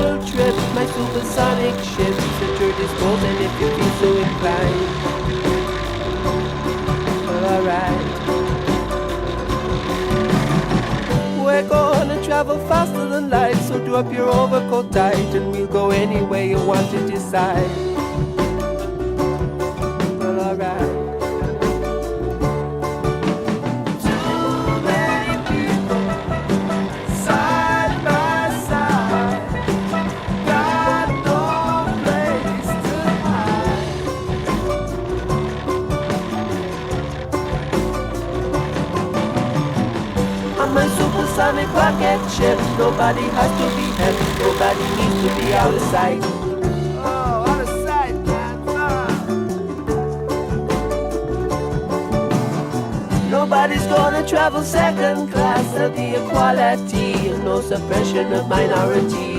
little trip, my supersonic ship, at your disposal if you feel so inclined. Well, alright. We're gonna travel faster than light, so drop your overcoat tight, and we'll go anywhere you want to decide. Well, alright. My supersonic rocket ship. Nobody has to be heavy. Nobody needs to be out of sight. Oh, out of sight, man. Nobody's gonna travel second class. There'll be equality and no suppression of minority.